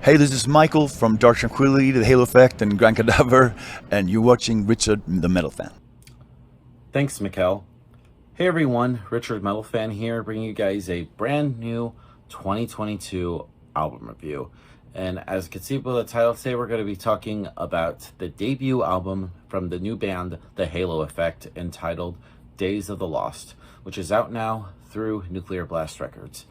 Hey, this is Michael from Dark Tranquility, The Halo Effect, and Grand Cadaver, and you're watching Richard the Metal Fan. Thanks, Mikkel. Hey everyone, Richard Metal Fan here, bringing you guys a brand new 2022 album review. And as you can see by the title today, we're going to be talking about the debut album from the new band, The Halo Effect, entitled Days of the Lost, which is out now through Nuclear Blast Records.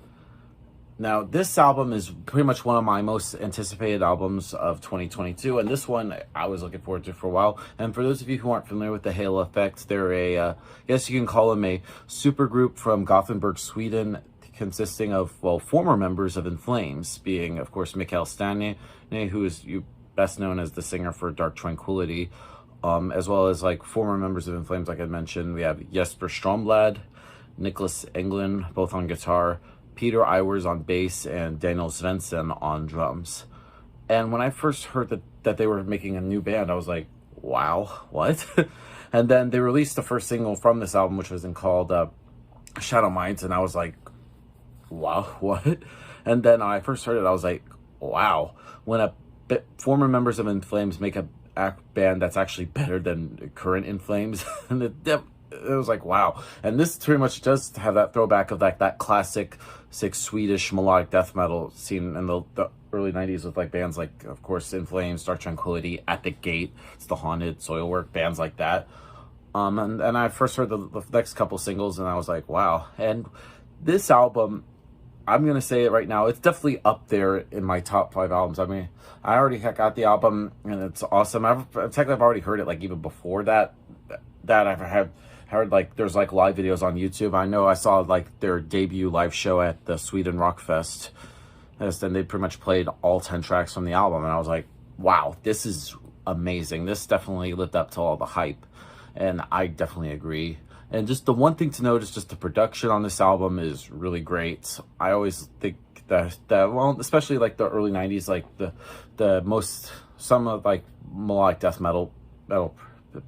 Now, this album is pretty much one of my most anticipated albums of 2022, and this one I was looking forward to for a while. And for those of you who aren't familiar with the Halo Effect, they're I guess you can call them a supergroup from Gothenburg, Sweden, consisting of, well, former members of In Flames, being, of course, Mikael Stanne, who is best known as the singer for Dark Tranquility, as well as, like, former members of In Flames, like I mentioned. We have Jesper Stromblad, Niklas Englund, both on guitar, Peter Iwers on bass, and Daniel Svensson on drums. And when I first heard that they were making a new band, I was like, wow, what? And then they released the first single from this album, which was called Shadow Minds, and I was like, wow, what? And then I first heard it, I was like, wow. When former members of In Flames make a band that's actually better than current In Flames, and it was like, wow. And this pretty much does have that throwback of like that classic Swedish melodic death metal scene in the early 90s with like bands like, of course, In Flames, Dark Tranquility, At the Gate, It's the Haunted, Soilwork, bands like that. And I first heard the next couple singles and I was like, wow. And this album, I'm going to say it right now, it's definitely up there in my top 5 albums. I mean, I already got the album and it's awesome. I've already heard it like even before that I've heard like there's like live videos on YouTube. I know I saw like their debut live show at the Sweden Rock Fest, and then they pretty much played all 10 tracks from the album, and I was like, wow, this is amazing. This definitely lived up to all the hype, and I definitely agree. And just the one thing to note is just the production on this album is really great. I always think that well, especially like the early 90s, like some of like melodic death metal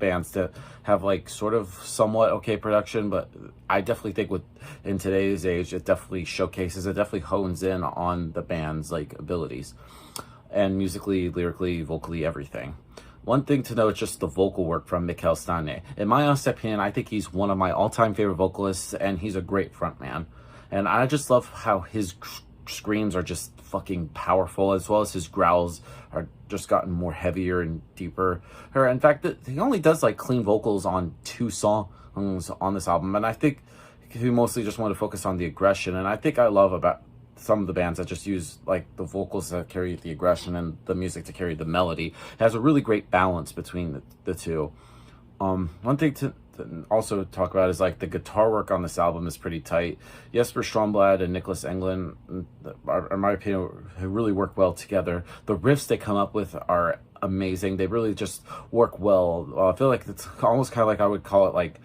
bands that have like sort of somewhat okay production, but I definitely think in today's age, it definitely hones in on the band's like abilities, and musically, lyrically, vocally, everything. One thing to note is just the vocal work from Mikael Stanne. In my honest opinion, I think he's one of my all-time favorite vocalists, and he's a great frontman. And I just love how his screams are just fucking powerful, as well as his growls are just gotten more heavier and deeper. In fact, he only does like clean vocals on 2 songs on this album, and I think he mostly just wanted to focus on the aggression. And I think I love about some of the bands that just use like the vocals that carry the aggression and the music to carry the melody. It has a really great balance between the two. One thing to also talk about is like the guitar work on this album is pretty tight. Jesper Stromblad and Niklas Englund, in my opinion, really work well together. The riffs they come up with are amazing. They really just work well. I feel like it's almost kind of like I would call it like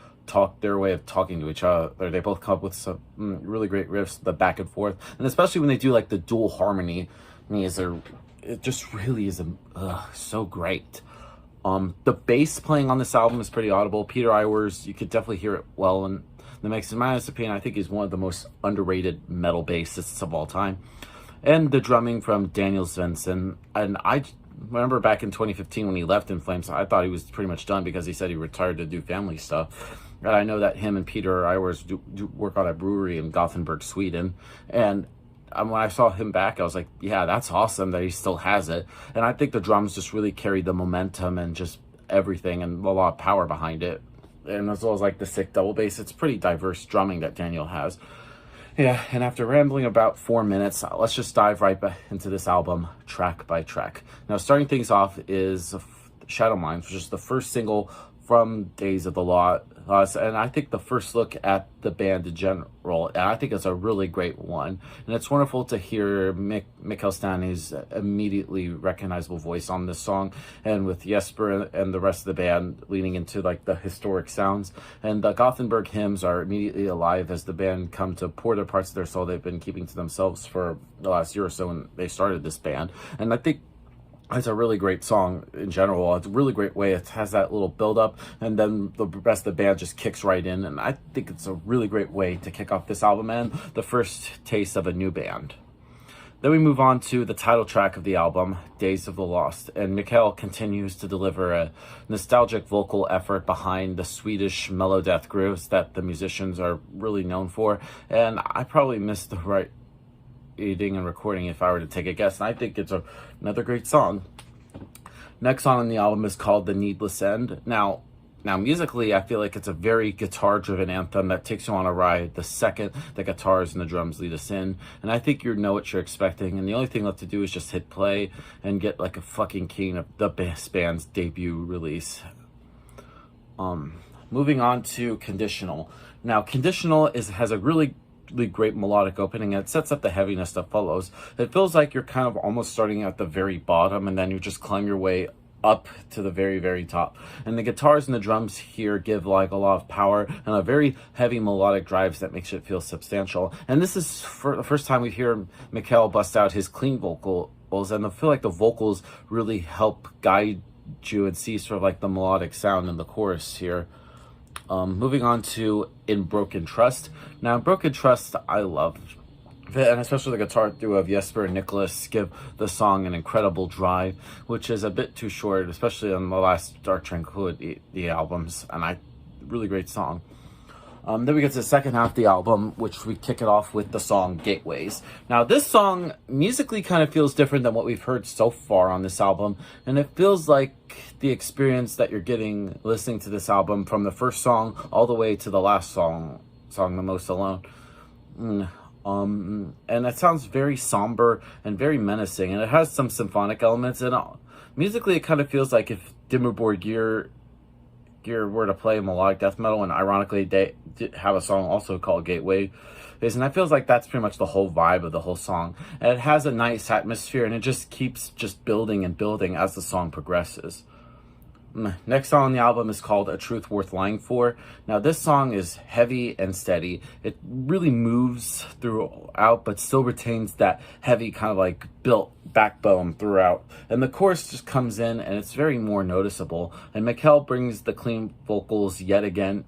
their way of talking to each other. They both come up with some really great riffs, the back and forth, and especially when they do like the dual harmony, it just really is so great. The bass playing on this album is pretty audible. Peter Iwers, you could definitely hear it well in the mix. In my honest opinion, I think he's one of the most underrated metal bassists of all time. And the drumming from Daniel Svensson. And I remember back in 2015 when he left In Flames, I thought he was pretty much done because he said he retired to do family stuff. And I know that him and Peter Iwers do work on a brewery in Gothenburg, Sweden. And when I saw him back, I was like, yeah, that's awesome that he still has it. And I think the drums just really carried the momentum and just everything and a lot of power behind it. And as well as like the sick double bass, it's pretty diverse drumming that Daniel has. Yeah, and after rambling about 4 minutes, let's just dive right back into this album, track by track. Now, starting things off is Shadow Minds, which is the first single from Days of the Lost, and I think the first look at the band in general, and I think it's a really great one. And it's wonderful to hear Mikael Stanne's immediately recognizable voice on this song, and with Jesper and the rest of the band leaning into like the historic sounds. And the Gothenburg hymns are immediately alive as the band come to pour their parts of their soul they've been keeping to themselves for the last year or so when they started this band. And I think it's a really great song in general. It's a really great way. It has that little build up, and then the rest of the band just kicks right in. And I think it's a really great way to kick off this album and the first taste of a new band. Then we move on to the title track of the album, Days of the Lost, and Mikael continues to deliver a nostalgic vocal effort behind the Swedish mellow death grooves that the musicians are really known for, and I probably missed the right editing and recording if I were to take a guess, and I think it's another great song. Next song on the album is called The Needless End. Now, musically, I feel like it's a very guitar-driven anthem that takes you on a ride the second the guitars and the drums lead us in. And I think you know what you're expecting, and the only thing left to do is just hit play and get like a fucking king of the band's debut release. Moving on to Conditional. Now, Conditional has a really great melodic opening, and it sets up the heaviness that follows. It feels like you're kind of almost starting at the very bottom, and then you just climb your way up to the very, very top. And the guitars and the drums here give like a lot of power and a very heavy melodic drives that makes it feel substantial. And this is for the first time we hear Mikael bust out his clean vocals, and I feel like the vocals really help guide you and see sort of like the melodic sound in the chorus here. Moving on to In Broken Trust. Now, In Broken Trust, I love, and especially the guitar duo of Jesper and Nicholas give the song an incredible drive, which is a bit too short, especially on the last Dark Tranquillity albums, and really great song. Then we get to the second half of the album, which we kick it off with the song Gateways. Now, this song musically kind of feels different than what we've heard so far on this album, and it feels like the experience that you're getting listening to this album from the first song all the way to the last song, The Most Alone. And it sounds very somber and very menacing, and it has some symphonic elements, and musically it kind of feels like if Dimmu Borgir were to play melodic death metal, and ironically they did have a song also called Gateway, and that feels like that's pretty much the whole vibe of the whole song. And it has a nice atmosphere, and it just keeps just building and building as the song progresses. Next song on the album is called A Truth Worth Lying For. Now, this song is heavy and steady. It really moves throughout, but still retains that heavy kind of like built backbone throughout. And the chorus just comes in, and it's very more noticeable. And Mikael brings the clean vocals yet again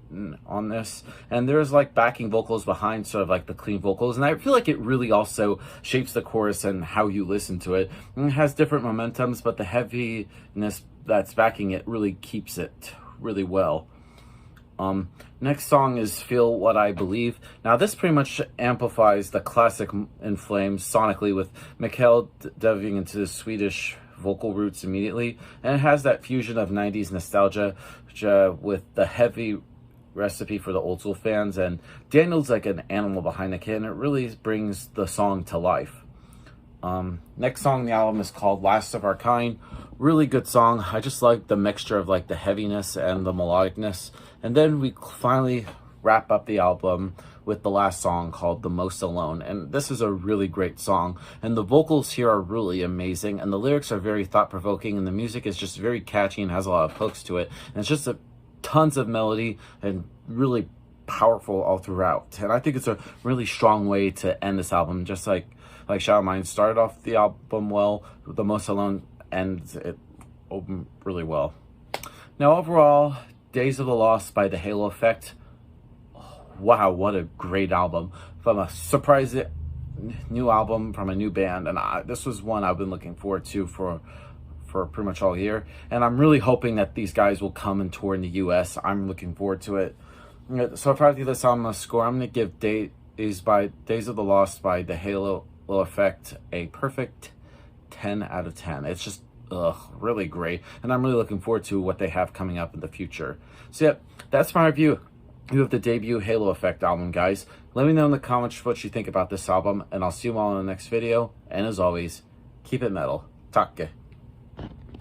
on this. And there's like backing vocals behind sort of like the clean vocals. And I feel like it really also shapes the chorus and how you listen to it. And it has different momentums, but the heaviness that's backing it really keeps it really well. Next song is Feel What I Believe. Now, this pretty much amplifies the classic In Flames sonically, with Mikael delving into the Swedish vocal roots immediately, and it has that fusion of 90s nostalgia with the heavy recipe for the old school fans, and Daniel's like an animal behind the kit, and it really brings the song to life. Next song on the album is called Last of Our Kind. Really good song. I just like the mixture of like the heaviness and the melodicness. And then we finally wrap up the album with the last song called The Most Alone. And this is a really great song. And the vocals here are really amazing. And the lyrics are very thought-provoking. And the music is just very catchy and has a lot of hooks to it. And it's just tons of melody and really powerful all throughout. And I think it's a really strong way to end this album. Just like Shadow Mine started off the album well, The Most Alone ends it really well. Now, overall, Days of the Lost by The Halo Effect. Wow, what a great album. From a surprise new album from a new band. And this was one I've been looking forward to for pretty much all year. And I'm really hoping that these guys will come and tour in the US. I'm looking forward to it. So if I give this album a score, I'm going to give Days of the Lost by The Halo Effect a perfect 10 out of 10. It's just really great, and I'm really looking forward to what they have coming up in the future. So yeah, that's my review of the debut Halo Effect album, guys. Let me know in the comments what you think about this album, and I'll see you all in the next video. And as always, keep it metal. Takke.